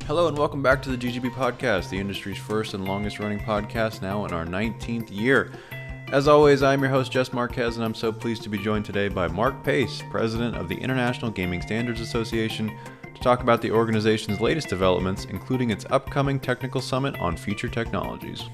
Hello and welcome back to the GGB Podcast, the industry's first and longest running podcast, now in our 19th year. As always, I'm your host, Jess Marquez, and I'm so pleased to be joined today by Mark Pace, President of the International Gaming Standards Association, to talk about the organization's latest developments, including its upcoming technical summit on future technologies.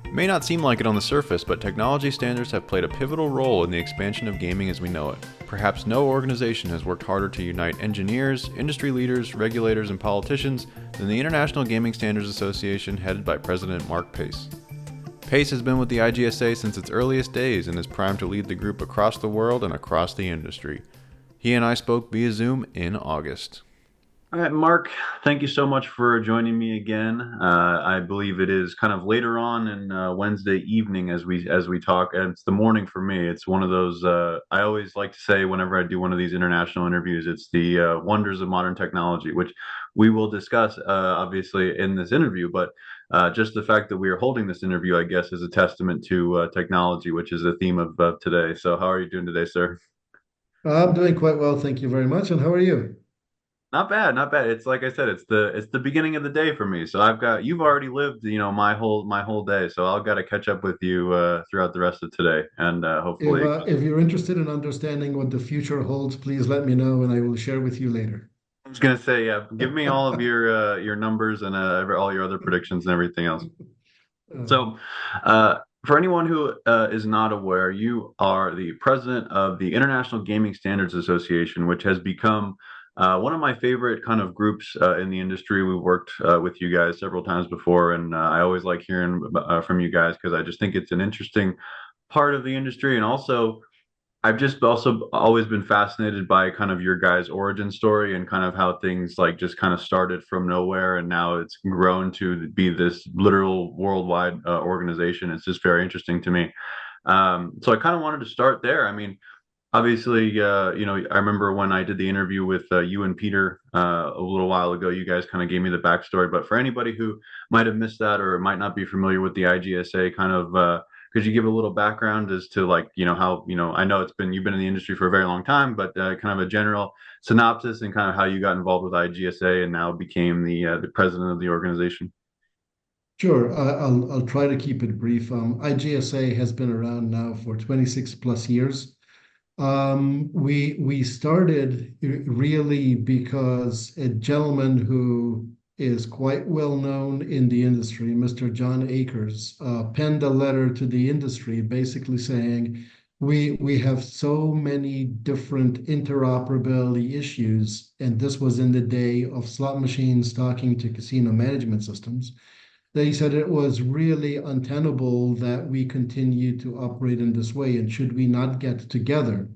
It may not seem like it on the surface, but technology standards have played a pivotal role in the expansion of gaming as we know it. Perhaps no organization has worked harder to unite engineers, industry leaders, regulators, and politicians than the International Gaming Standards Association, headed by President Mark Pace. Pace has been with the IGSA since its earliest days and is primed to lead the group across the world and across the industry. He and I spoke via Zoom in August. All right, Mark, thank you so much for joining me again. I believe it is kind of later on in Wednesday evening as we talk, and it's the morning for me. It's one of those, I always like to say whenever I do one of these international interviews, it's the wonders of modern technology, which we will discuss, obviously, in this interview. But just the fact that we are holding this interview, I guess, is a testament to technology, which is the theme of today. So how are you doing today, sir? I'm doing quite well, thank you very much. And how are you? Not bad, not bad. It's like I said, it's the beginning of the day for me. So you've already lived, my whole day. So I've got to catch up with you throughout the rest of today, and hopefully. If you're interested in understanding what the future holds, please let me know and I will share with you later. I was gonna say, yeah, give me all of your numbers and all your other predictions and everything else. Uh, So, for anyone who is not aware, you are the president of the International Gaming Standards Association, which has become one of my favorite kind of groups in the industry. We've worked with you guys several times before, and I always like hearing from you guys because I just think it's an interesting part of the industry. And also, I've just also always been fascinated by kind of your guys' origin story and kind of how things like just kind of started from nowhere and now it's grown to be this literal worldwide organization. It's just very interesting to me. So I kind of wanted to start there. I mean, obviously, I remember when I did the interview with you and Peter a little while ago, you guys kind of gave me the backstory. But for anybody who might have missed that or might not be familiar with the IGSA, kind of, could you give a little background as to like, how, I know you've been in the industry for a very long time, but kind of a general synopsis and kind of how you got involved with IGSA and now became the president of the organization? sure, I'll try to keep it brief. IGSA has been around now for 26 plus years. We started really because a gentleman who is quite well known in the industry, Mr. John Akers, penned a letter to the industry basically saying, we have so many different interoperability issues, and this was in the day of slot machines talking to casino management systems. They said it was really untenable that we continue to operate in this way, and should we not get together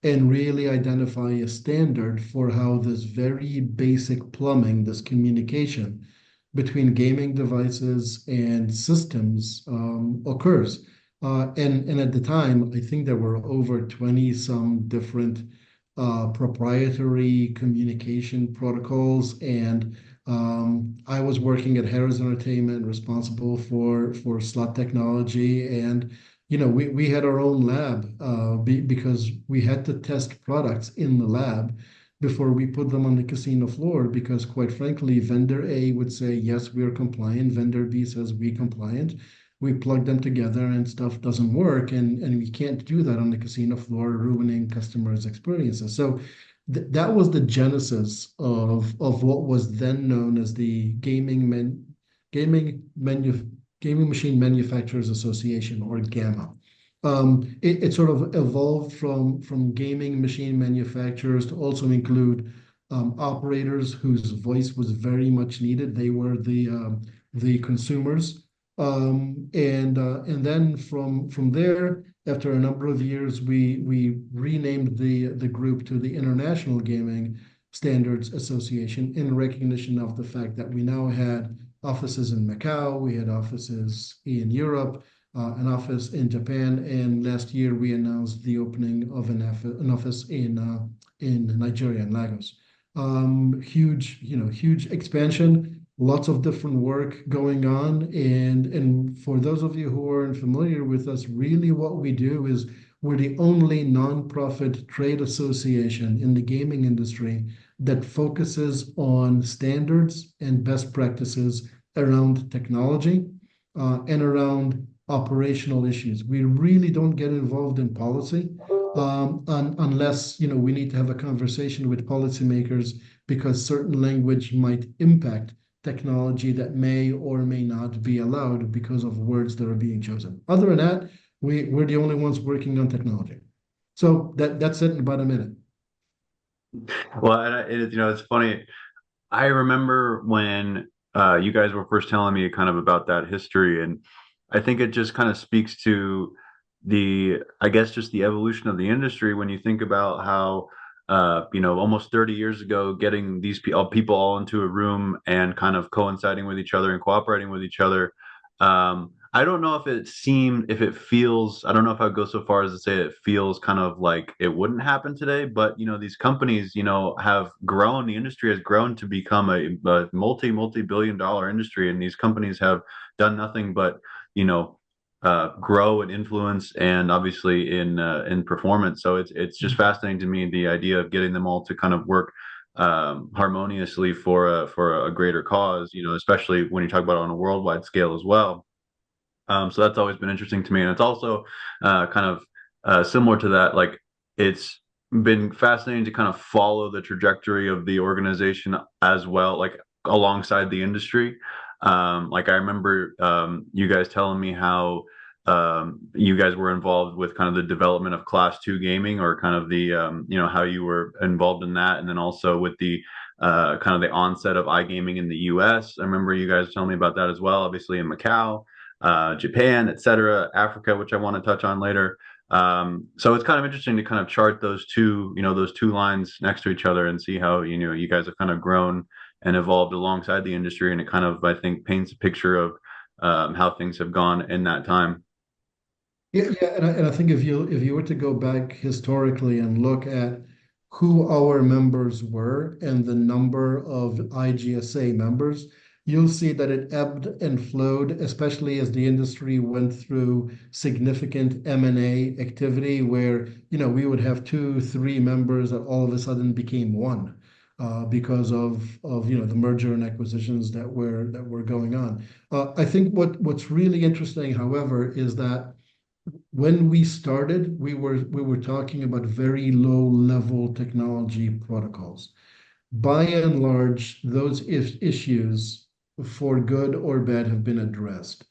and really identify a standard for how this very basic plumbing, this communication between gaming devices and systems occurs. And at the time, I think there were over 20 some different proprietary communication protocols. And I was working at Harris Entertainment, responsible for slot technology. And we had our own lab because we had to test products in the lab before we put them on the casino floor. Because quite frankly, vendor A would say, yes, we are compliant. Vendor B says we compliant. We plug them together and stuff doesn't work. And we can't do that on the casino floor, ruining customers' experiences. So that was the genesis of what was then known as the gaming menu Gaming Machine Manufacturers Association, or GAMA. It sort of evolved from gaming machine manufacturers to also include operators whose voice was very much needed. They were the consumers. And then from there, after a number of years, we renamed the group to the International Gaming Standards Association in recognition of the fact that we now had offices in Macau, we had offices in Europe, an office in Japan, and last year we announced the opening of an office in Nigeria, in Lagos. Huge expansion, lots of different work going on, and for those of you who aren't familiar with us, really what we do is we're the only nonprofit trade association in the gaming industry that focuses on standards and best practices around technology and around operational issues. We really don't get involved in policy unless we need to have a conversation with policymakers because certain language might impact technology that may or may not be allowed because of words that are being chosen. Other than that, we're the only ones working on technology. So that's it in about a minute. Well, and it's funny. I remember when you guys were first telling me kind of about that history, and I think it just kind of speaks to I guess, just the evolution of the industry when you think about how, almost 30 years ago, getting these people all into a room and kind of coinciding with each other and cooperating with each other. I don't know if it feels, I don't know if I'd go so far as to say it feels kind of like it wouldn't happen today, but, these companies, have grown, the industry has grown to become a multi-billion dollar industry. And these companies have done nothing but, grow and influence, and obviously in performance. So it's just fascinating to me, the idea of getting them all to kind of work harmoniously for a greater cause, especially when you talk about it on a worldwide scale as well. So that's always been interesting to me. And it's also kind of similar to that. Like, it's been fascinating to kind of follow the trajectory of the organization as well, like alongside the industry. Like, I remember you guys telling me how you guys were involved with kind of the development of Class 2 gaming, or kind of how you were involved in that. And then also with the kind of the onset of iGaming in the US. I remember you guys telling me about that as well, obviously in Macau, Japan, etc., Africa, which I want to touch on later. So it's kind of interesting to kind of chart those two lines next to each other and see how, you guys have kind of grown and evolved alongside the industry. And it kind of, I think, paints a picture of how things have gone in that time. Yeah, and I think if you were to go back historically and look at who our members were and the number of IGSA members, you'll see that it ebbed and flowed, especially as the industry went through significant M&A activity where, we would have two, three members that all of a sudden became one. Because of the merger and acquisitions that were going on. I think what's really interesting, however, is that when we started, we were talking about very low level technology protocols. By and large, those issues, for good or bad, have been addressed.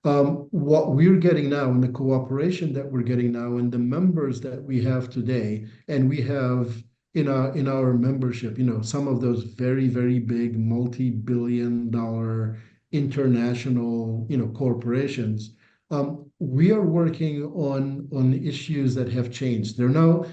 What we're getting now, and the cooperation that we're getting now, and the members that we have today, and we have in our membership, some of those very, very big multi-billion dollar international, corporations. We are working on issues that have changed. They're not,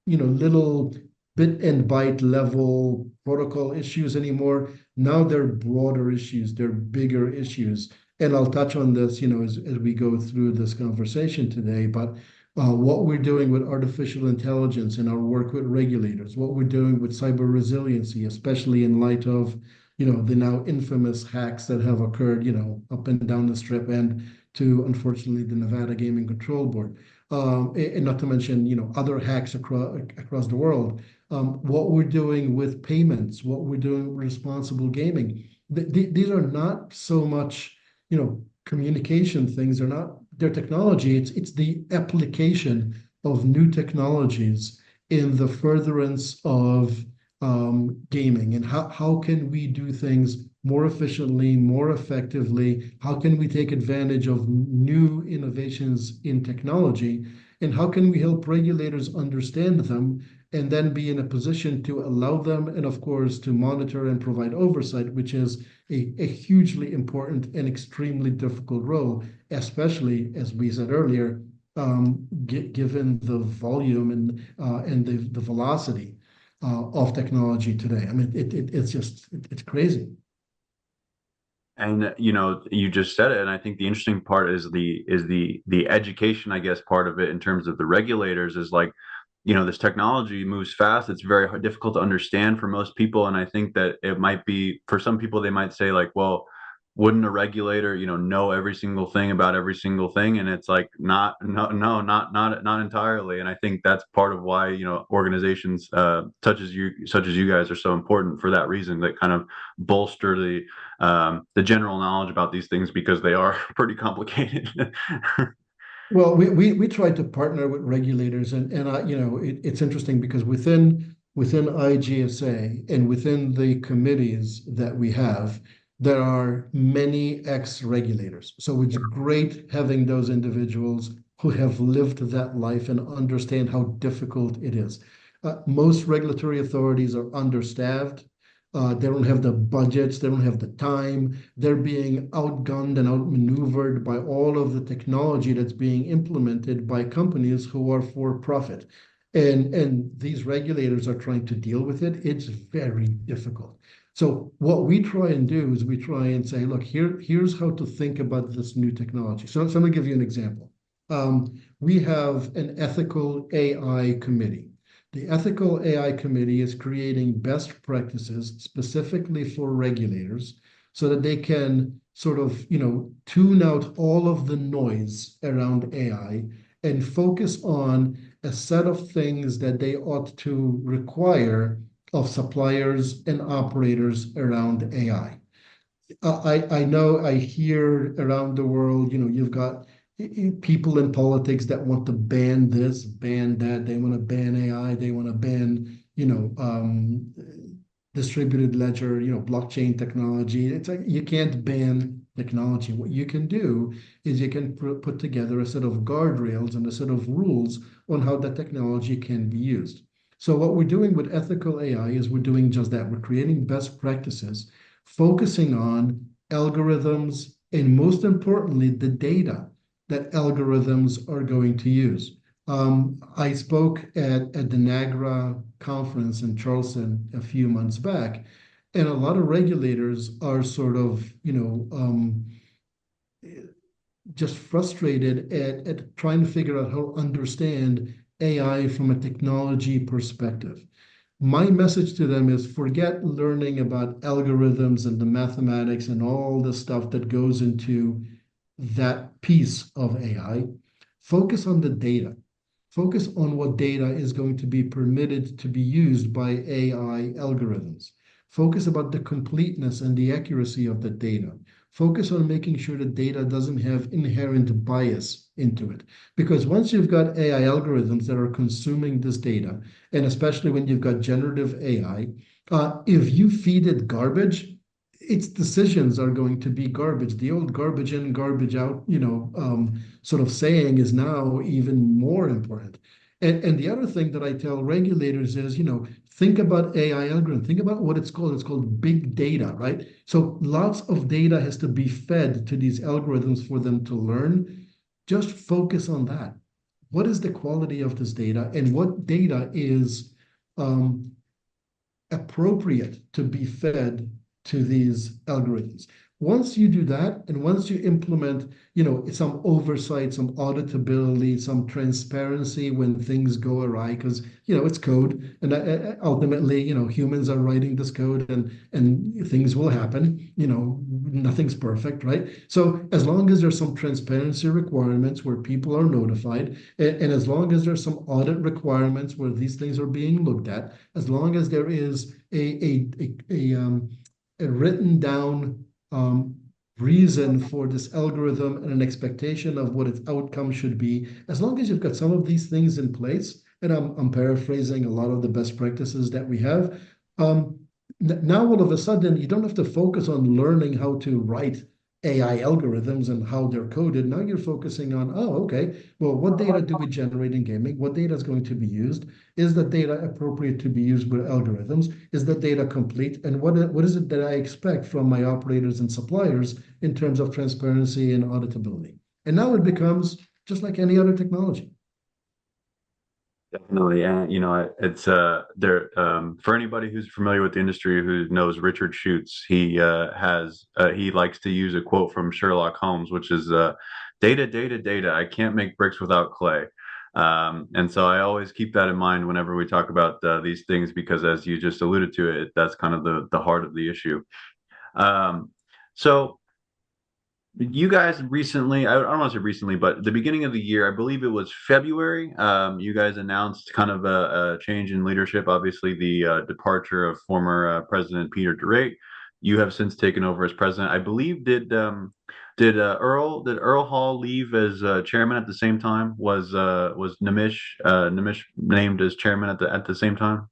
little bit and byte level protocol issues anymore. Now they're broader issues, they're bigger issues. And I'll touch on this, as we go through this conversation today. But what we're doing with artificial intelligence in our work with regulators, what we're doing with cyber resiliency, especially in light of, the now infamous hacks that have occurred, up and down the strip, and to, unfortunately, the Nevada Gaming Control Board, and not to mention, other hacks across the world. What we're doing with payments, what we're doing with responsible gaming. These are not so much, communication things. They're technology. It's the application of new technologies in the furtherance of gaming, and how can we do things more efficiently, more effectively? How can we take advantage of new innovations in technology? And how can we help regulators understand them and then be in a position to allow them, and of course, to monitor and provide oversight, which is a hugely important and extremely difficult role, especially, as we said earlier, given the volume and the velocity of technology today. I mean, it's crazy. And you just said it, and I think the interesting part is the education, I guess, part of it, in terms of the regulators, is like, this technology moves fast. It's very difficult to understand for most people, and I think that it might be, for some people, they might say like, well, wouldn't a regulator, know every single thing about every single thing? And it's like, not, no, no, not entirely. And I think that's part of why, organizations such as you guys are so important for that reason, that kind of bolster the general knowledge about these things, because they are pretty complicated. Well, we try to partner with regulators, and it's interesting because within IGSA and within the committees that we have, there are many ex-regulators. So it's great having those individuals who have lived that life and understand how difficult it is. Most regulatory authorities are understaffed. They don't have the budgets, they don't have the time. They're being outgunned and outmaneuvered by all of the technology that's being implemented by companies who are for profit. And these regulators are trying to deal with it. It's very difficult. So what we try and do is we try and say, look, here's how to think about this new technology. So I'm going to give you an example. We have an ethical AI committee. The Ethical AI Committee is creating best practices specifically for regulators so that they can sort of, tune out all of the noise around AI and focus on a set of things that they ought to require of suppliers and operators around AI. I know I hear around the world, you've got people in politics that want to ban this, ban that. They want to ban AI. They want to ban, distributed ledger, blockchain technology. It's like you can't ban technology. What you can do is you can put together a set of guardrails and a set of rules on how that technology can be used. So what we're doing with ethical AI is we're doing just that. We're creating best practices, focusing on algorithms, and most importantly, the data that algorithms are going to use. I spoke at the NAGRA conference in Charleston a few months back, and a lot of regulators are sort of, just frustrated at trying to figure out how to understand AI from a technology perspective. My message to them is forget learning about algorithms and the mathematics and all the stuff that goes into that piece of AI. Focus on the data. Focus on what data is going to be permitted to be used by AI algorithms. Focus about the completeness and the accuracy of the data. Focus on making sure the data doesn't have inherent bias into it. Because once you've got AI algorithms that are consuming this data, and especially when you've got generative AI, if you feed it garbage, its decisions are going to be garbage. The old garbage in, garbage out, sort of saying is now even more important. And the other thing that I tell regulators is, think about AI algorithm. Think about what it's called. It's called big data, right? So lots of data has to be fed to these algorithms for them to learn. Just focus on that. What is the quality of this data, and what data is appropriate to be fed to these algorithms? Once you do that, and once you implement, some oversight, some auditability, some transparency when things go awry, because it's code, and ultimately, humans are writing this code, and things will happen. Nothing's perfect, right? So as long as there's some transparency requirements where people are notified, and as long as there's some audit requirements where these things are being looked at, as long as there is a written down reason for this algorithm and an expectation of what its outcome should be, as long as you've got some of these things in place, and I'm paraphrasing a lot of the best practices that we have, now all of a sudden you don't have to focus on learning how to write AI algorithms and how they're coded. Now you're focusing on, oh, okay, well, what data do we generate in gaming? What data is going to be used? Is the data appropriate to be used with algorithms? Is the data complete? And what is it that I expect from my operators and suppliers in terms of transparency and auditability? And now it becomes just like any other technology. Definitely, and it's there for anybody who's familiar with the industry who knows Richard Schutz. He likes to use a quote from Sherlock Holmes, which is "Data, data, data. I can't make bricks without clay." And so I always keep that in mind whenever we talk about these things, because as you just alluded to it, that's kind of the heart of the issue. Um, so. You guys recently, I don't want to say recently, but the beginning of the year, I believe it was February, you guys announced kind of a change in leadership. Obviously, the departure of former President Peter DeRate. You have since taken over as president. I believe did Earl Hall leave as chairman at the same time? Was Nimish named as chairman at the same time?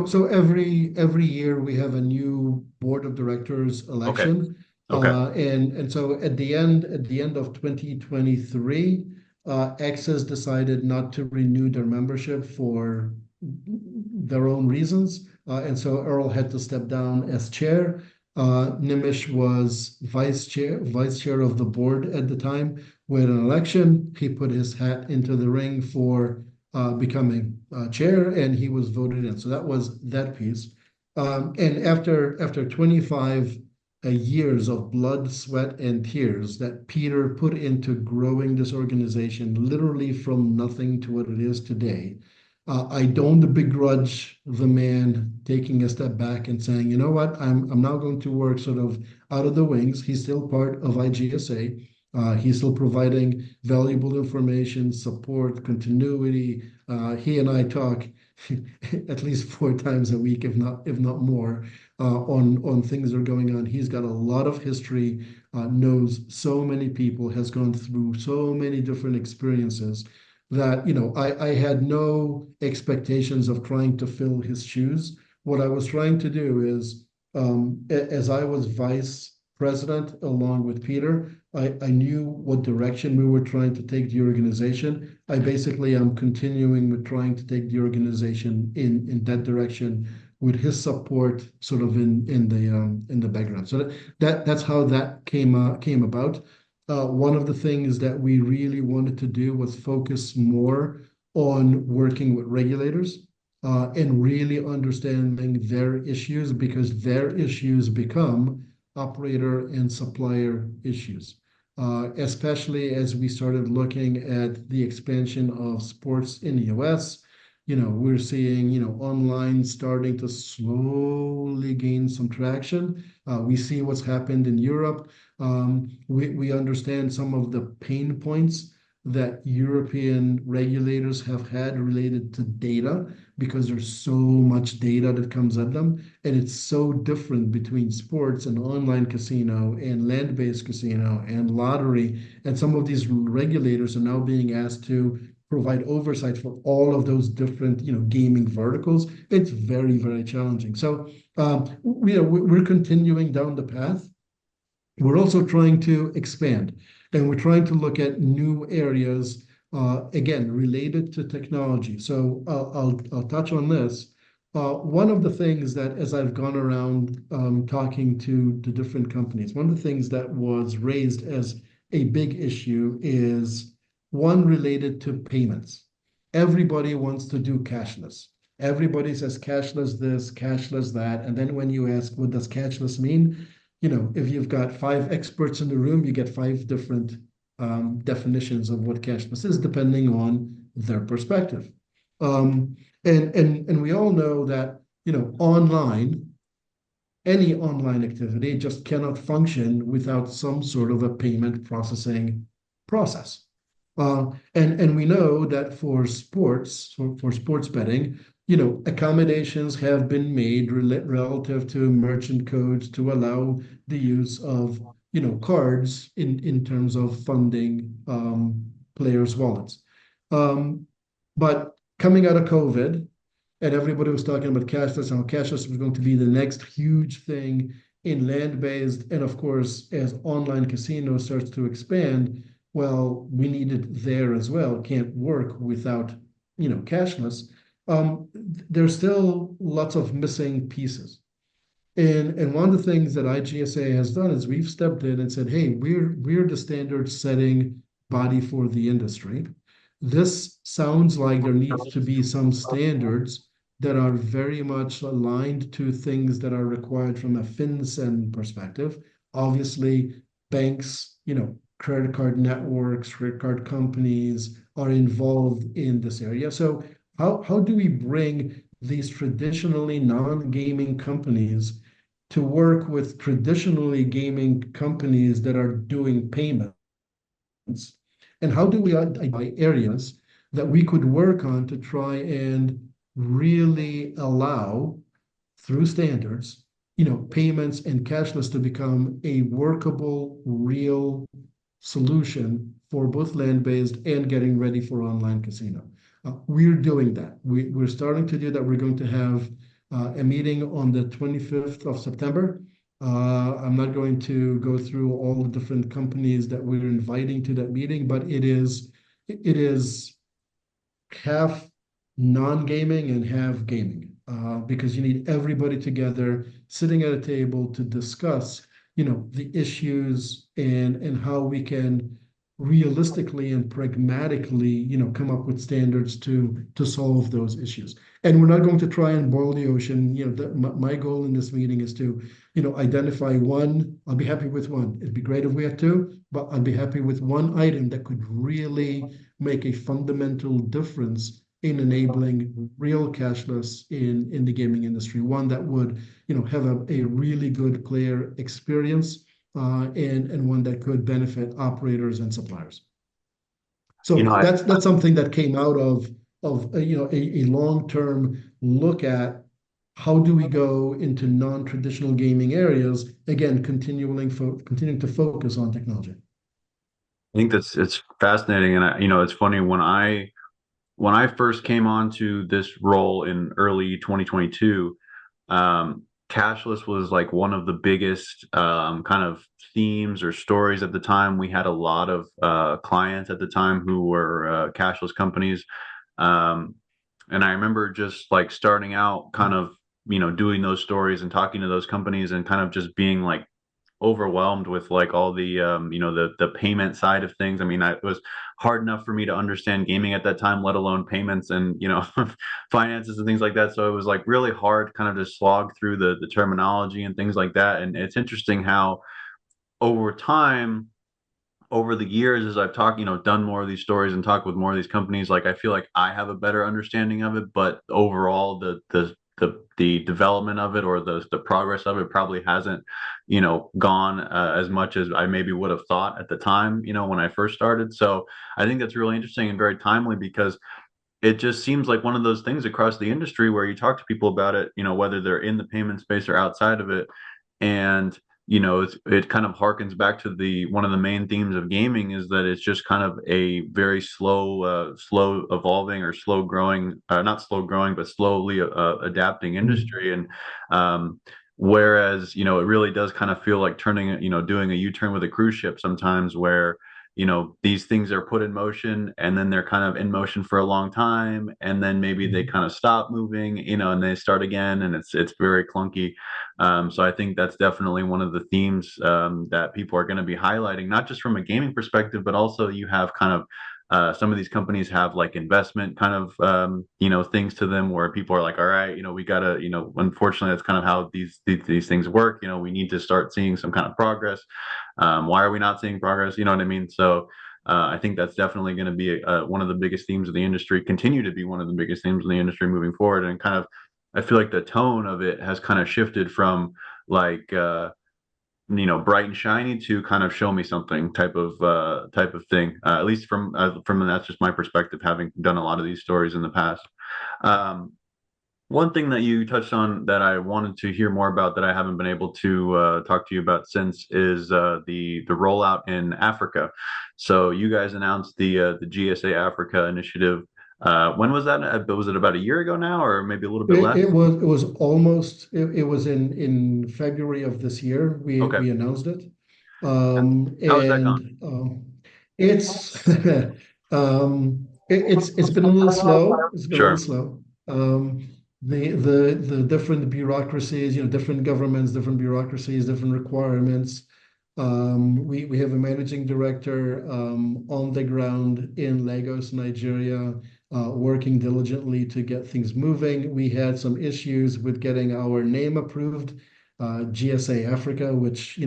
So every year we have a new board of directors Okay. election, Okay. and so at the end of 2023, Access decided not to renew their membership for their own reasons, and so Earl had to step down as chair. Nimish was vice chair of the board at the time. With an election, he put his hat into the ring for becoming chair, and he was voted in. So that was that piece. And after 25 years of blood, sweat, and tears that Peter put into growing this organization, literally from nothing to what it is today, I don't begrudge the man taking a step back and saying, you know what, I'm now going to work sort of out of the wings. He's still part of IGSA. He's still providing valuable information, support, continuity. He and I talk at least 4 times a week, if not more, on things that are going on. He's got a lot of history, knows so many people, has gone through so many different experiences that I had no expectations of trying to fill his shoes. What I was trying to do is, as I was vice president along with Peter, I knew what direction we were trying to take the organization. I basically am continuing with trying to take the organization in that direction with his support sort of in the background. So that's how that came about. One of the things that we really wanted to do was focus more on working with regulators, and really understanding their issues, because their issues become operator and supplier issues. Especially as we started looking at the expansion of sports in the US. We're seeing, online starting to slowly gain some traction. We see what's happened in Europe. We understand some of the pain points that European regulators have had related to data, because there's so much data that comes at them. And it's so different between sports and online casino and land-based casino and lottery. And some of these regulators are now being asked to provide oversight for all of those different, gaming verticals. It's very, very challenging. So, we're continuing down the path. We're also trying to expand, and we're trying to look at new areas, again, related to technology. So I'll touch on this. One of the things that, as I've gone around talking to the different companies, one of the things that was raised as a big issue is one related to payments. Everybody wants to do cashless. Everybody says cashless this, cashless that. And then when you ask, what does cashless mean? If you've got 5 experts in the room, you get 5 different definitions of what cashless is, depending on their perspective. And we all know that, any online activity just cannot function without some sort of a payment processing process. And we know that for sports betting, accommodations have been made relative to merchant codes to allow the use of, cards in terms of funding players' wallets. But coming out of COVID, and everybody was talking about cashless, and how cashless was going to be the next huge thing in land-based. And of course, as online casino starts to expand, well, we need it there as well. Can't work without, cashless. There's still lots of missing pieces. And one of the things that IGSA has done is we've stepped in and said, hey, we're the standard setting body for the industry. This sounds like there needs to be some standards that are very much aligned to things that are required from a FinCEN perspective. Obviously, banks, credit card networks, credit card companies are involved in this area. So how do we bring these traditionally non-gaming companies to work with traditionally gaming companies that are doing payments? And how do we identify areas that we could work on to try and really allow, through standards, payments and cashless to become a workable, real solution for both land-based and getting ready for online casino. We're doing that. We're starting to do that. We're going to have a meeting on the 25th of September. I'm not going to go through all the different companies that we're inviting to that meeting, but it is half non-gaming and half gaming, because you need everybody together sitting at a table to discuss, the issues and how we can realistically and pragmatically, come up with standards to solve those issues. And we're not going to try and boil the ocean. My goal in this meeting is to, identify one. I'll be happy with one. It'd be great if we had two, but I'd be happy with one item that could really make a fundamental difference in enabling real cashless in the gaming industry. One that would, have a really good player experience, and one that could benefit operators and suppliers. You know, So I, that's something that came out of a long-term look at how do we go into non-traditional gaming areas, again, continuing to focus on technology. I think that's it's fascinating, and it's funny when I first came onto this role in early 2022, cashless was like one of the biggest kind of themes or stories at the time. We had a lot of clients at the time who were cashless companies. Um, and I remember just like starting out, kind of, doing those stories and talking to those companies and kind of just being like overwhelmed with like all the the payment side of things. I mean, it was hard enough for me to understand gaming at that time, let alone payments and finances and things like that. So it was like really hard kind of to slog through the terminology and things like that. And it's interesting how over time, over the years, as I've talked, done more of these stories and talked with more of these companies, like I feel like I have a better understanding of it. But overall, the development of it or the progress of it probably hasn't, gone as much as I maybe would have thought at the time, when I first started. So I think that's really interesting and very timely because it just seems like one of those things across the industry where you talk to people about it, whether they're in the payment space or outside of it, and it kind of harkens back to the one of the main themes of gaming is that it's just kind of a very slow evolving or slow growing, not slow growing, but slowly adapting Mhm. industry. And whereas it really does kind of feel like turning, doing a U-turn with a cruise ship sometimes, where these things are put in motion and then they're kind of in motion for a long time and then maybe they Mhm. kind of stop moving, and they start again and it's very clunky. So I think that's definitely one of the themes that people are going to be highlighting, not just from a gaming perspective, but also you have kind of some of these companies have like investment kind of things to them where people are like, all right, we gotta, unfortunately that's kind of how these things work. We need to start seeing some kind of progress. Why are we not seeing progress? You know what I mean? So I think that's definitely going to be one of the biggest themes of the industry, continue to be one of the biggest themes of the industry moving forward. And kind of, I feel like the tone of it has kind of shifted from like, bright and shiny to kind of show me something type of thing. At least from that's just my perspective, having done a lot of these stories in the past. Um, One thing that you touched on that I wanted to hear more about that I haven't been able to talk to you about since is the rollout in Africa. So you guys announced the GSA Africa initiative. When was that? Was it about a year ago now, or maybe a little bit It, less? it was it was almost it was in February of this year Okay. we announced it. How has that gone? And it's it's been a little slow. It's been a little Sure. slow. The different bureaucracies, different governments, different bureaucracies, different requirements. We have a managing director on the ground in Lagos, Nigeria, working diligently to get things moving. We had some issues with getting our name approved, GSA Africa, which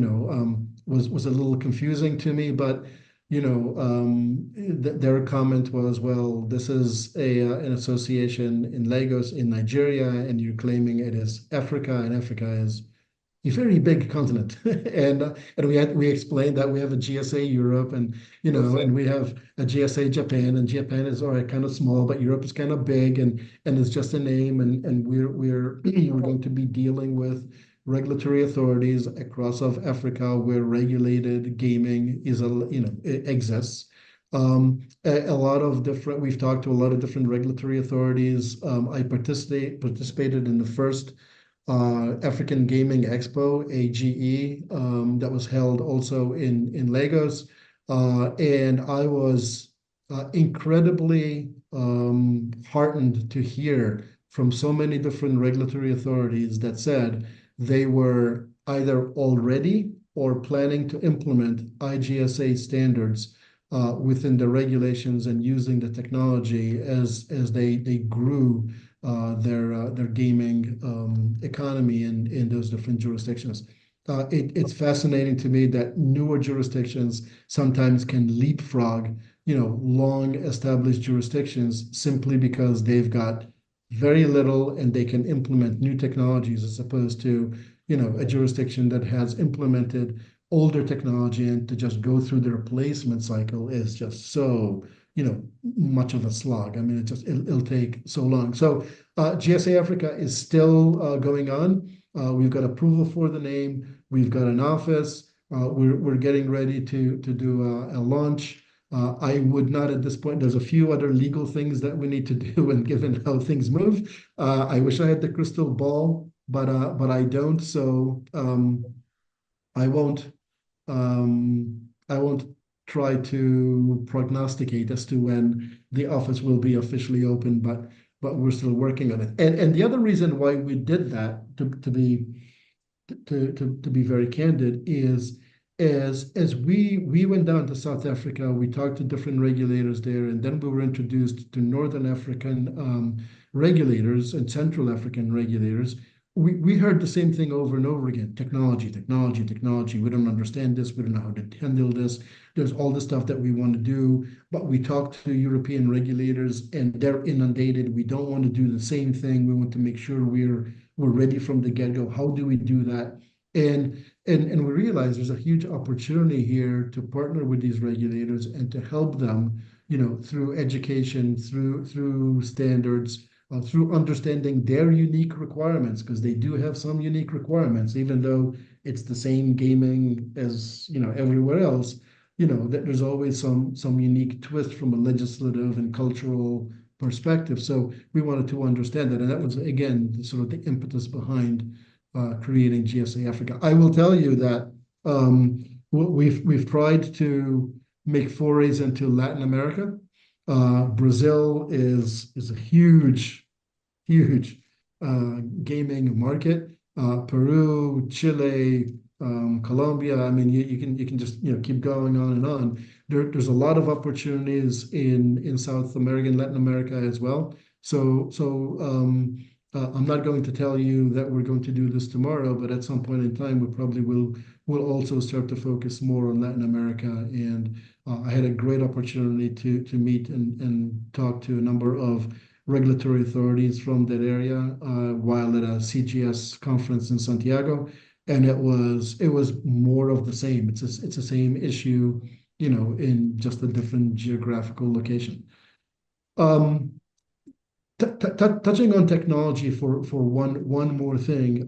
was a little confusing to me, but their comment was, well, this is an association in Lagos in Nigeria, and you're claiming it is Africa, and Africa is a very big continent, and we explained that we have a GSA Europe, and and we have a GSA Japan, and Japan is all right, kind of small, but Europe is kind of big, and it's just a name, and we're we're going to be dealing with regulatory authorities across of Africa where regulated gaming is it exists. A lot of different, we've talked to a lot of different regulatory authorities. I participated in the first African Gaming Expo, AGE, that was held also in Lagos. And I was incredibly heartened to hear from so many different regulatory authorities that said they were either already or planning to implement IGSA standards within the regulations and using the technology as they grew their gaming economy in those different jurisdictions. It's fascinating to me that newer jurisdictions sometimes can leapfrog, long established jurisdictions simply because they've got very little and they can implement new technologies as opposed to, a jurisdiction that has implemented older technology, and to just go through the replacement cycle is just so, much of a slog. I mean, it'll take so long. So GSA Africa is still going on. We've got approval for the name. We've got an office. We're getting ready to do a launch. I would not at this point. There's a few other legal things that we need to do, and given how things move, I wish I had the crystal ball, but I don't. So I won't I won't try to prognosticate as to when the office will be officially open, but we're still working on it. And the other reason why we did that, to be very candid, is as we went down to South Africa, we talked to different regulators there, and then we were introduced to Northern African regulators and Central African regulators. We heard the same thing over and over again. Technology, technology, technology. We don't understand this. We don't know how to handle this. There's all the stuff that we want to do, but we talk to European regulators and they're inundated. We don't want to do the same thing. We want to make sure we're ready from the get-go. How do we do that? And we realize there's a huge opportunity here to partner with these regulators and to help them, through education, through standards, through understanding their unique requirements, because they do have some unique requirements, even though it's the same gaming as everywhere else. That there's always some unique twist from a legislative and cultural perspective. So we wanted to understand that, and that was again sort of the impetus behind creating GSA Africa. I will tell you that we've tried to make forays into Latin America. Brazil is a huge gaming market. Peru, Chile, Colombia. I mean, you can just keep going on and on. There's a lot of opportunities in South America and Latin America as well. So I'm not going to tell you that we're going to do this tomorrow, but at some point in time, we probably will also start to focus more on Latin America. And I had a great opportunity to meet and talk to a number of regulatory authorities from that area while at a CGS conference in Santiago, and it was more of the same. It's the same issue, in just a different geographical location. Um, Touching on technology for one more thing,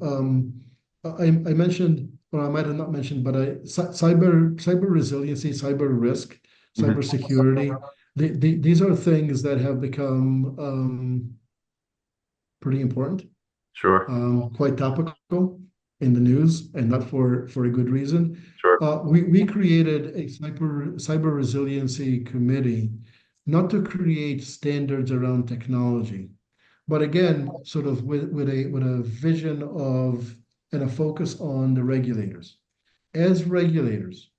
I mentioned, or I might have not mentioned, but cyber resiliency, cyber risk, cyber security. These are things that have become pretty important, Sure. quite topical in the news, and not for a good reason. Sure. We created a cyber resiliency committee, not to create standards around technology, but again, sort of with a vision of and a focus on the regulators. As regulators,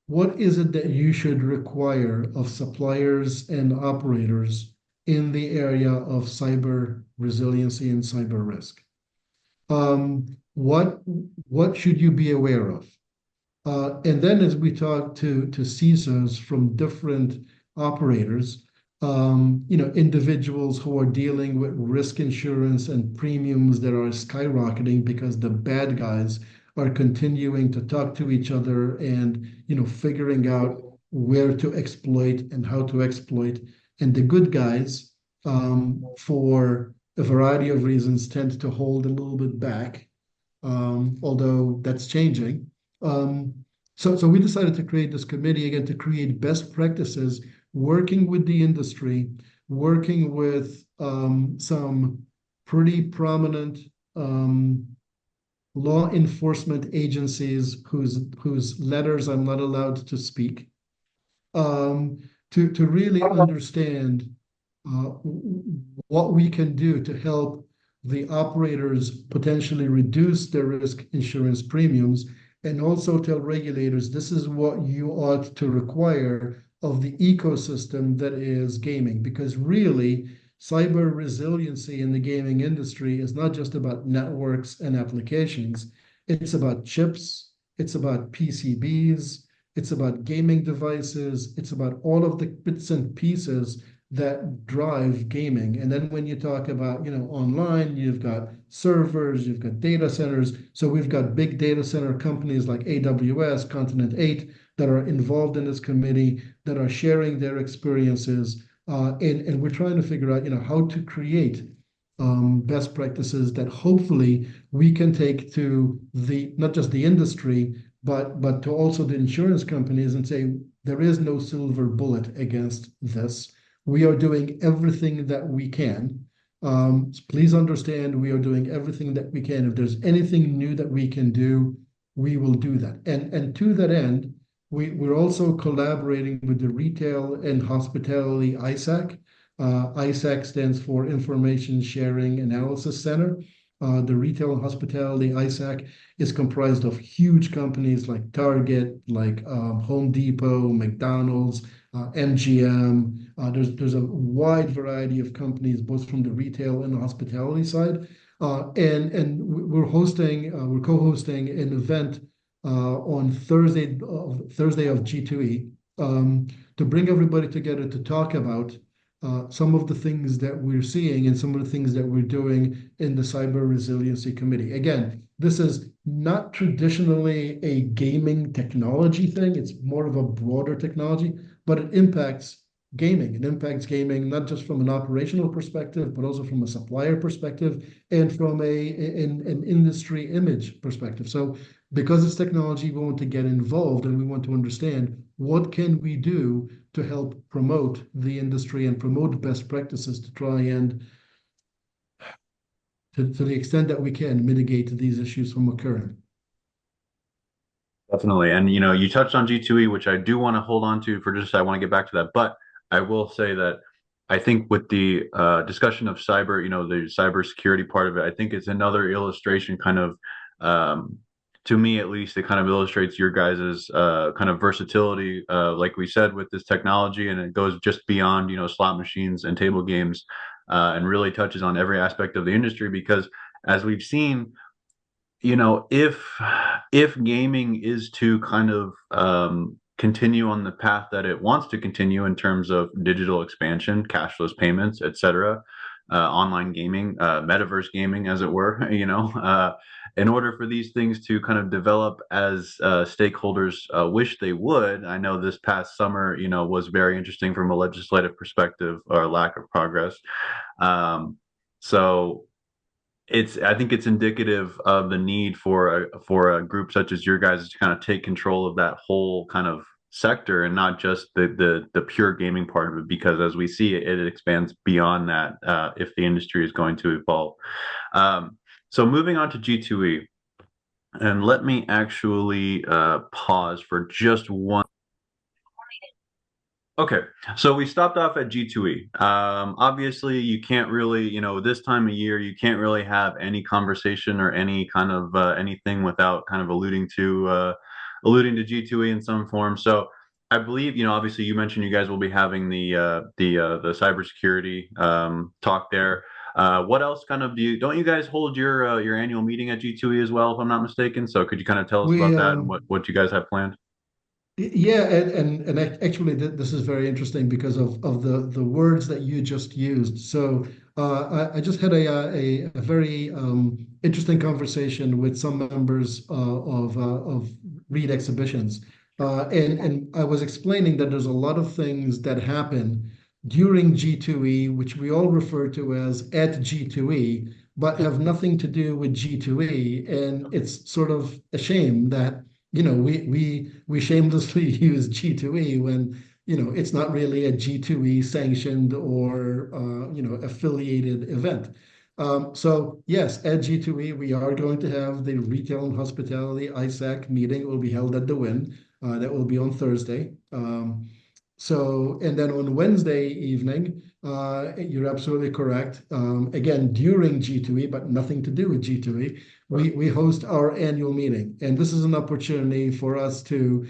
what is it that you should require of suppliers and operators in the area of cyber resiliency and cyber risk? What should you be aware of? And then as we talk to CISOs from different operators, individuals who are dealing with risk insurance and premiums that are skyrocketing because the bad guys are continuing to talk to each other and, figuring out where to exploit and how to exploit. And the good guys, for a variety of reasons, tend to hold a little bit back, although that's changing. Um, so we decided to create this committee again to create best practices, working with the industry, working with some pretty prominent um, law enforcement agencies whose letters I'm not allowed to speak, to really understand what we can do to help the operators potentially reduce their risk insurance premiums, and also tell regulators this is what you ought to require of the ecosystem that is gaming. Because really, cyber resiliency in the gaming industry is not just about networks and applications, it's about chips, it's about PCBs, it's about gaming devices, it's about all of the bits and pieces that drive gaming. And then when you talk about, online, you've got servers, you've got data centers. So we've got big data center companies like AWS, Continent 8, that are involved in this committee, that are sharing their experiences. And we're trying to figure out, how to create best practices that hopefully we can take to the not just the industry, but to also the insurance companies and say there is no silver bullet against this. We are doing everything that we can. Please understand, we are doing everything that we can. If there's anything new that we can do, we will do that. And to that end, we're also collaborating with the Retail and Hospitality ISAC. ISAC stands for Information Sharing Analysis Center. The Retail and Hospitality ISAC is comprised of huge companies like Target, like Home Depot, McDonald's, MGM. There's a wide variety of companies, both from the retail and the hospitality side. And we're co-hosting an event on Thursday of G2E, to bring everybody together to talk about some of the things that we're seeing and some of the things that we're doing in the Cyber Resiliency Committee. Again, this is not traditionally a gaming technology thing. It's more of a broader technology, but it impacts gaming. It impacts gaming not just from an operational perspective, but also from a supplier perspective and from an industry image perspective. So because it's technology, we want to get involved and we want to understand what can we do to help promote the industry and promote best practices to try and, to the extent that we can, mitigate these issues from occurring. Definitely. And you touched on G2E, which I do want to hold on to for just, I want to get back to that. But I will say that I think with the discussion of cyber, the cybersecurity part of it, I think it's another illustration kind of, to me at least, it kind of illustrates your guys's kind of versatility, like we said, with this technology, and it goes just beyond, slot machines and table games, and really touches on every aspect of the industry. Because as we've seen, if gaming is to kind of continue on the path that it wants to continue in terms of digital expansion, cashless payments, etc., online gaming, metaverse gaming, as it were, in order for these things to kind of develop as stakeholders wish they would. I know this past summer, was very interesting from a legislative perspective, or lack of progress. So I think it's indicative of the need for a group such as your guys to kind of take control of that whole kind of sector, and not just the pure gaming part of it, because as we see it expands beyond that, if the industry is going to evolve. So moving on to G2E, and let me actually pause for just one. Okay, so we stopped off at G2E. Obviously, you can't really, this time of year, you can't really have any conversation or any kind of anything without kind of alluding to G2E in some form. So I believe, obviously, you mentioned you guys will be having the cybersecurity talk there. What else kind of don't you guys hold your annual meeting at G2E as well, if I'm not mistaken? So could you kind of tell us We about that and what you guys have planned? Yeah, and actually, this is very interesting because of the words that you just used. So I just had a very interesting conversation with some members of Reed exhibitions, and I was explaining that there's a lot of things that happen during G2E, which we all refer to as at G2E, but have nothing to do with G2E, and it's sort of a shame that we shamelessly use G2E when it's not really a G2E sanctioned or affiliated event. So yes, at G2E we are going to have the Retail and Hospitality ISAC meeting. It will be held at the Wynn. That will be on Thursday. And then on Wednesday evening, you're absolutely correct. Again, during G2E, but nothing to do with G2E, we host our annual meeting. And this is an opportunity for us to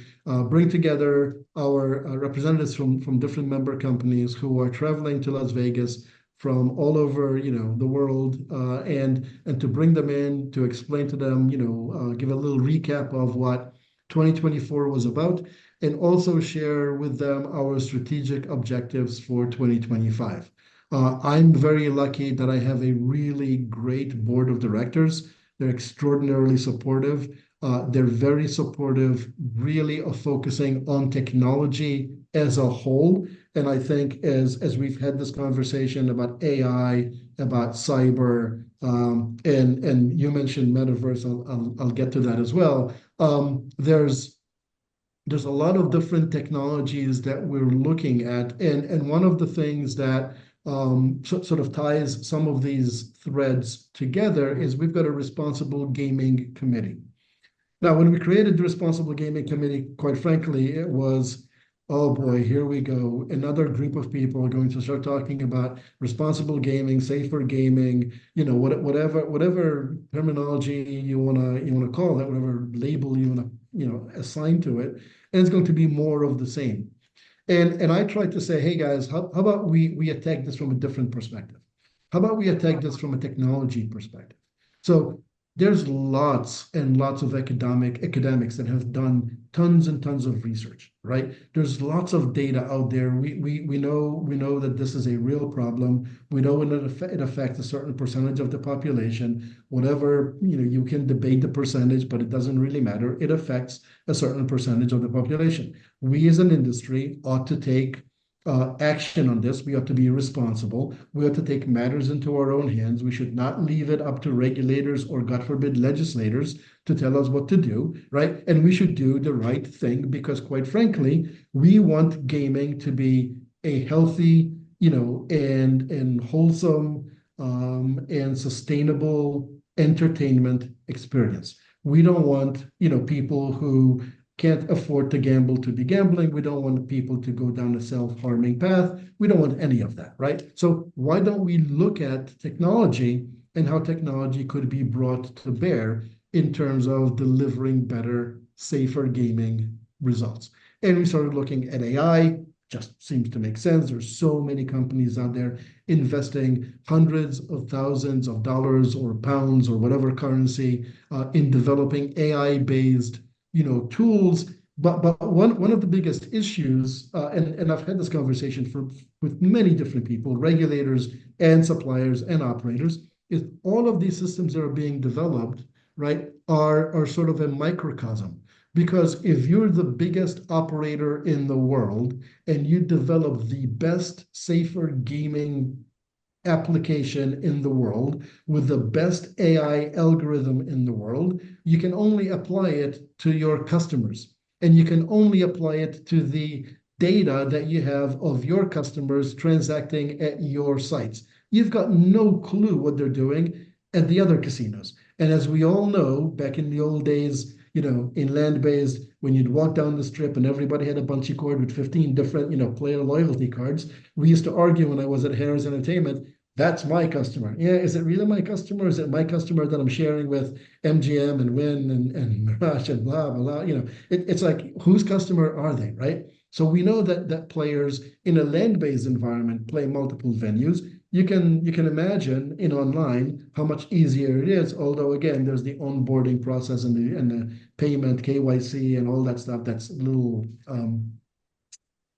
bring together our representatives from different member companies who are traveling to Las Vegas from all over, the world, and to bring them in to explain to them, give a little recap of what 2024 was about, and also share with them our strategic objectives for 2025. I'm very lucky that I have a really great board of directors. They're extraordinarily supportive. They're very supportive, really of focusing on technology as a whole. And I think as we've had this conversation about AI, about cyber, and you mentioned metaverse, I'll get to that as well. There's a lot of different technologies that we're looking at, and one of the things that sort of ties some of these threads together is we've got a responsible gaming committee. Now, when we created the responsible gaming committee, quite frankly, it was, oh boy, here we go. Another group of people are going to start talking about responsible gaming, safer gaming, whatever terminology you wanna call it, whatever label you wanna assign to it, and it's going to be more of the same. And I tried to say, hey guys, how about we attack this from a different perspective? How about we attack this from a technology perspective? So there's lots and lots of academics that have done tons and tons of research, right? There's lots of data out there. We know that this is a real problem. We know it affects a certain percentage of the population. Whatever, you can debate the percentage, but it doesn't really matter. It affects a certain percentage of the population. We as an industry ought to take action on this. We ought to be responsible. We ought to take matters into our own hands. We should not leave it up to regulators or, God forbid, legislators to tell us what to do, right? And we should do the right thing because, quite frankly, we want gaming to be a healthy, and wholesome, and sustainable entertainment experience. We don't want, people who can't afford to gamble to be gambling. We don't want people to go down a self-harming path. We don't want any of that, right? So why don't we look at technology and how technology could be brought to bear in terms of delivering better, safer gaming results? And we started looking at AI. Just seems to make sense. There's so many companies out there investing hundreds of thousands of dollars or pounds or whatever currency in developing AI-based tools. But one of the biggest issues, and I've had this conversation with many different people, regulators and suppliers and operators, is all of these systems that are being developed, right, are sort of a microcosm. Because if you're the biggest operator in the world and you develop the best, safer gaming application in the world with the best AI algorithm in the world, you can only apply it to your customers. And you can only apply it to the data that you have of your customers transacting at your sites. You've got no clue what they're doing at the other casinos. And as we all know, back in the old days, in land-based, when you'd walk down the strip and everybody had a bungee cord with 15 different, player loyalty cards, we used to argue when I was at Harris Entertainment, that's my customer. Yeah, is it really my customer? Is it my customer that I'm sharing with MGM and Wynn and Mirage and blah, blah, blah? It's like, whose customer are they, right? So we know that players in a land-based environment play multiple venues. You can imagine in online how much easier it is. Although again, there's the onboarding process and the payment, KYC, and all that stuff that's a little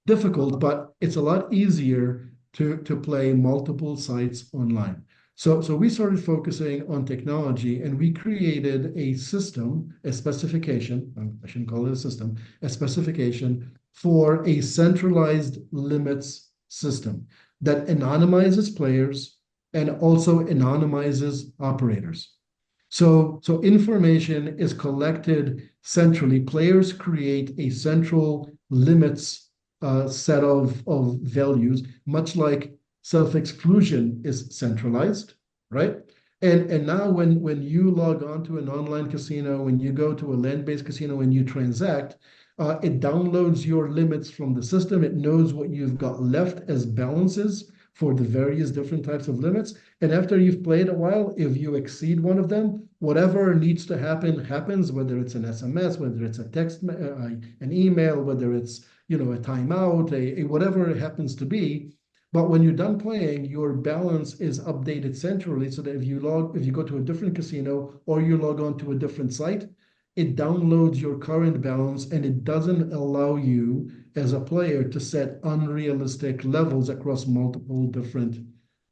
difficult, but it's a lot easier to play multiple sites online. So we started focusing on technology, and we created a system, a specification, I shouldn't call it a system, a specification for a centralized limits system that anonymizes players and also anonymizes operators. So information is collected centrally. Players create a central limits set of values, much like self-exclusion is centralized, right? And now when you log on to an online casino, when you go to a land-based casino and you transact, it downloads your limits from the system. It knows what you've got left as balances for the various different types of limits. And after you've played a while, if you exceed one of them, whatever needs to happen happens, whether it's an SMS, whether it's a text, an email, whether it's a timeout, whatever it happens to be. But when you're done playing, your balance is updated centrally so that if you go to a different casino or you log on to a different site, it downloads your current balance and it doesn't allow you as a player to set unrealistic levels across multiple different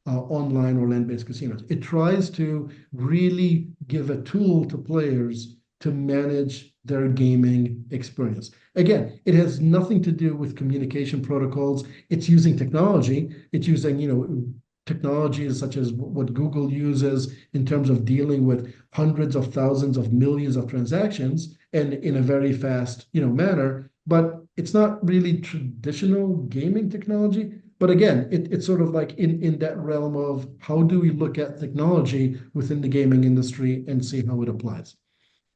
online or land-based casinos. It tries to really give a tool to players to manage their gaming experience. Again, it has nothing to do with communication protocols. It's using technology. It's using, technologies such as what Google uses in terms of dealing with hundreds of thousands of millions of transactions and in a very fast, manner. But it's not really traditional gaming technology. But again, it's sort of like in that realm of how do we look at technology within the gaming industry and see how it applies.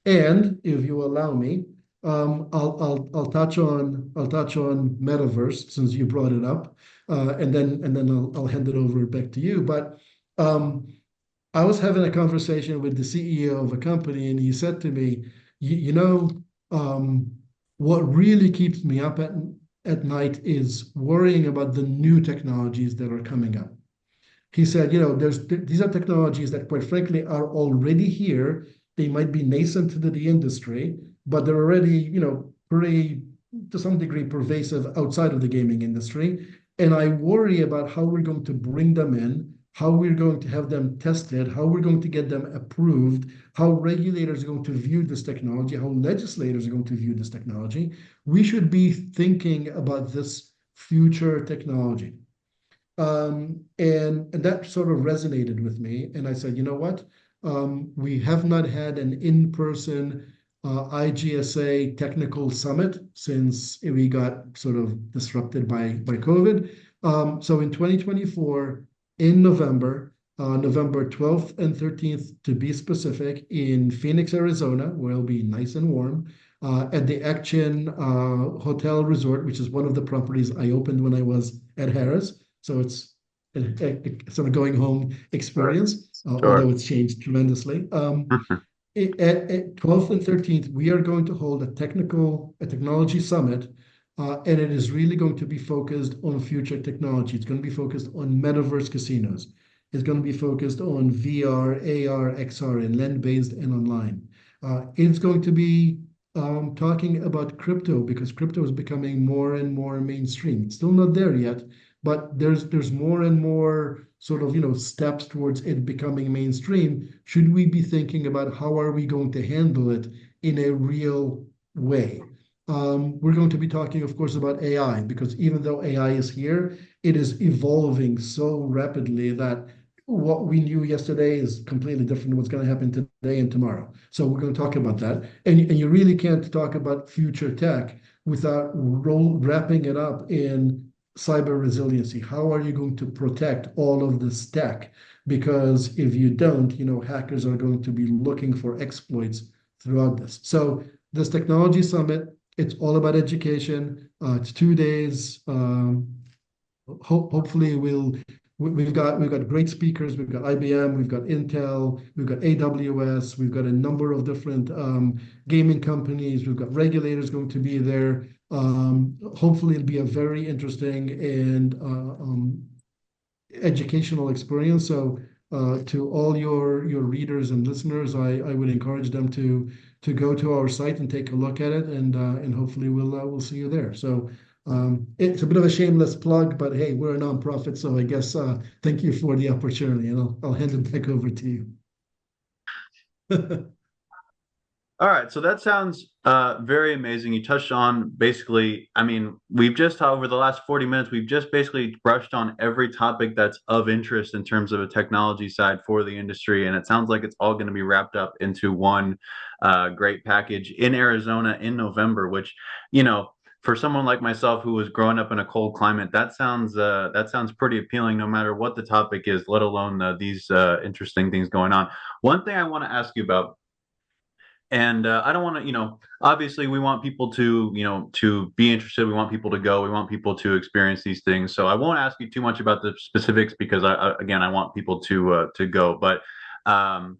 And if you allow me, I'll touch on metaverse since you brought it up, and then I'll hand it over back to you. But I was having a conversation with the CEO of a company, and he said to me, what really keeps me up at night is worrying about the new technologies that are coming up. He said, these are technologies that, quite frankly, are already here. They might be nascent to the industry, but they're already, pretty, to some degree, pervasive outside of the gaming industry. And I worry about how we're going to bring them in, how we're going to have them tested, how we're going to get them approved, how regulators are going to view this technology, how legislators are going to view this technology. We should be thinking about this future technology. And that sort of resonated with me. And I said, you know what? We have not had an in-person IGSA technical summit since we got sort of disrupted by COVID. So in 2024, in November, November 12th and 13th, to be specific, in Phoenix, Arizona, where it'll be nice and warm, at the Action Hotel Resort, which is one of the properties I opened when I was at Harris. So it's a sort of going home experience, although it's changed tremendously. At 12th and 13th, we are going to hold a technology summit, and it is really going to be focused on future technology. It's going to be focused on metaverse casinos. It's going to be focused on VR, AR, XR, and land-based and online. It's going to be talking about crypto because crypto is becoming more and more mainstream. It's still not there yet, but there's more and more sort of steps towards it becoming mainstream. Should we be thinking about how are we going to handle it in a real way? We're going to be talking, of course, about AI because even though AI is here, it is evolving so rapidly that what we knew yesterday is completely different than what's going to happen today and tomorrow. So we're going to talk about that. And you really can't talk about future tech without wrapping it up in cyber resiliency. How are you going to protect all of this tech? Because if you don't, hackers are going to be looking for exploits throughout this. So this technology summit, it's all about education. It's 2 days. Hopefully we've got great speakers. We've got IBM, we've got Intel, we've got AWS, we've got a number of different gaming companies. We've got regulators going to be there. Hopefully it'll be a very interesting and educational experience. So to all your readers and listeners, I would encourage them to go to our site and take a look at it, and hopefully we'll see you there. So It's a bit of a shameless plug, but hey, we're a nonprofit, so I guess thank you for the opportunity, and I'll hand it back over to you. All right, so that sounds very amazing. You touched on basically, I mean, we've just over the last 40 minutes, we've just basically brushed on every topic that's of interest in terms of a technology side for the industry, and it sounds like it's all going to be wrapped up into one great package in Arizona in November, which, you know, for someone like myself who was growing up in a cold climate, that sounds pretty appealing, no matter what the topic is, let alone these interesting things going on. One thing I want to ask you about. And I don't want to, obviously we want people to, to be interested. We want people to go. We want people to experience these things. So I won't ask you too much about the specifics because again, I want people to go. But um,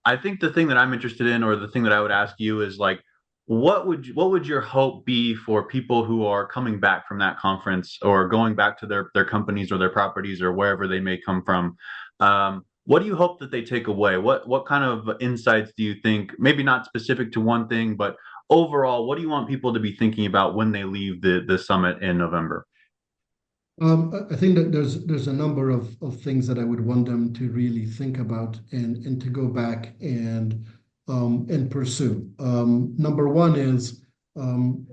I think the thing that I'm interested in, or the thing that I would ask you, is like, what would your hope be for people who are coming back from that conference or going back to their companies or their properties or wherever they may come from? What do you hope that they take away? What kind of insights do you think, maybe not specific to one thing, but overall, what do you want people to be thinking about when they leave the summit in November? I think that there's a number of things that I would want them to really think about and to go back and pursue. Number one is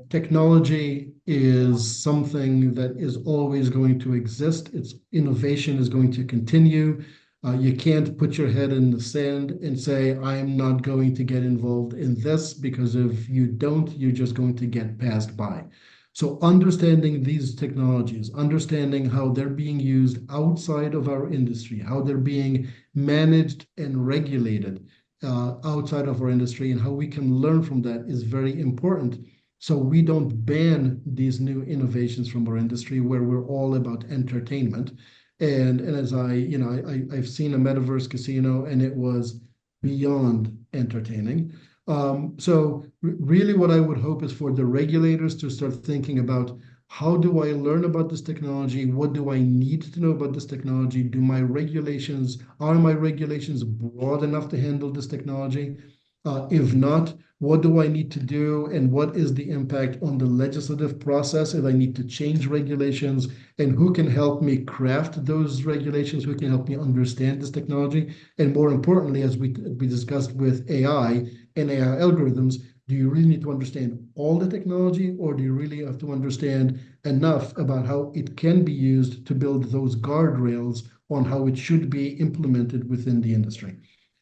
technology is something that is always going to exist. Its innovation is going to continue. You can't put your head in the sand and say, I'm not going to get involved in this, because if you don't, you're just going to get passed by. So understanding these technologies, understanding how they're being used outside of our industry, how they're being managed and regulated outside of our industry, and how we can learn from that is very important. So we don't ban these new innovations from our industry where we're all about entertainment. And as I've seen a metaverse casino, and it was beyond entertaining. Really what I would hope is for the regulators to start thinking about, how do I learn about this technology? What do I need to know about this technology? Are my regulations broad enough to handle this technology? If not, what do I need to do? And what is the impact on the legislative process if I need to change regulations? And who can help me craft those regulations? Who can help me understand this technology? And more importantly, as we discussed with AI and AI algorithms, do you really need to understand all the technology, or do you really have to understand enough about how it can be used to build those guardrails on how it should be implemented within the industry?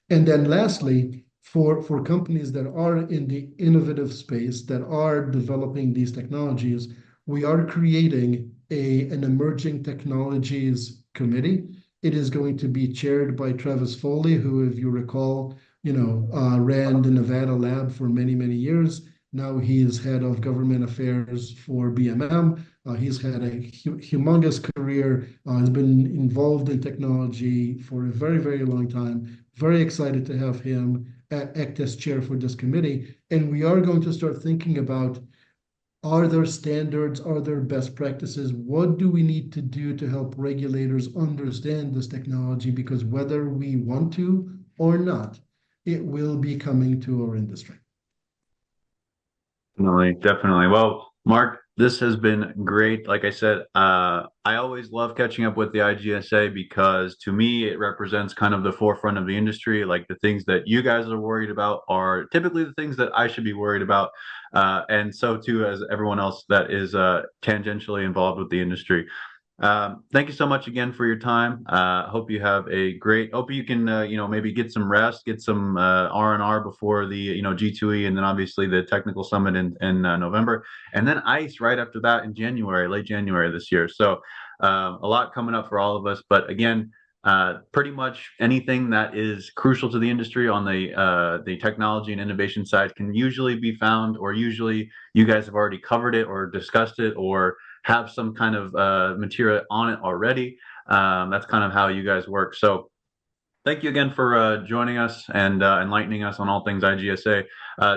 And then lastly, for companies that are in the innovative space, that are developing these technologies, we are creating an emerging technologies committee. It is going to be chaired by Travis Foley, who, if you recall, ran the Nevada lab for many, many years. Now he is head of government affairs for BMM. He's had a humongous career, has been involved in technology for a very, very long time. Very excited to have him act as chair for this committee. And we are going to start thinking about, are there standards? Are there best practices? What do we need to do to help regulators understand this technology? Because whether we want to or not, it will be coming to our industry. Definitely, definitely. Well, Mark, this has been great. Like I said, I always love catching up with the IGSA because to me, it represents kind of the forefront of the industry. Like the things that you guys are worried about are typically the things that I should be worried about. And so too, as everyone else that is tangentially involved with the industry. Thank you so much again for your time. Hope you have a great. Hope you can, maybe get some rest, get some R&R before the, G2E, and then obviously the technical summit in November, and then ICE right after that in January, late January this year. So a lot coming up for all of us. But again, pretty much anything that is crucial to the industry on the technology and innovation side can usually be found, or usually you guys have already covered it or discussed it or have some kind of material on it already. That's kind of how you guys work. So thank you again for joining us and enlightening us on all things IGSA.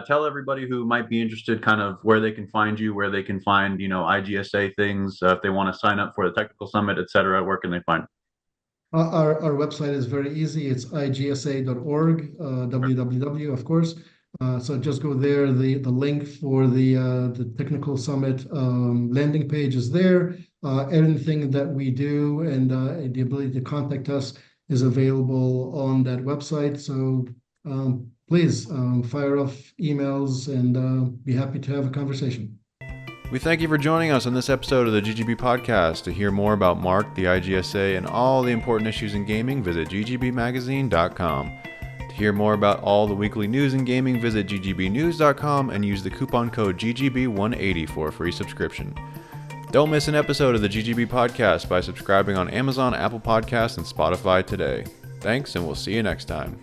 Tell everybody who might be interested kind of where they can find you, where they can find, IGSA things, if they want to sign up for the technical summit, et cetera. Where can they find it? Our website is very easy. It's igsa.org, www, of course. So just go there. The link for the Technical Summit landing page is there. Anything that we do and the ability to contact us is available on that website. So please fire off emails and be happy to have a conversation. We thank you for joining us on this episode of the GGB Podcast. To hear more about Mark, the IGSA, and all the important issues in gaming, visit ggbmagazine.com. To hear more about all the weekly news in gaming, visit ggbnews.com and use the coupon code GGB180 for a free subscription. Don't miss an episode of the GGB Podcast by subscribing on Amazon, Apple Podcasts, and Spotify today. Thanks, and we'll see you next time.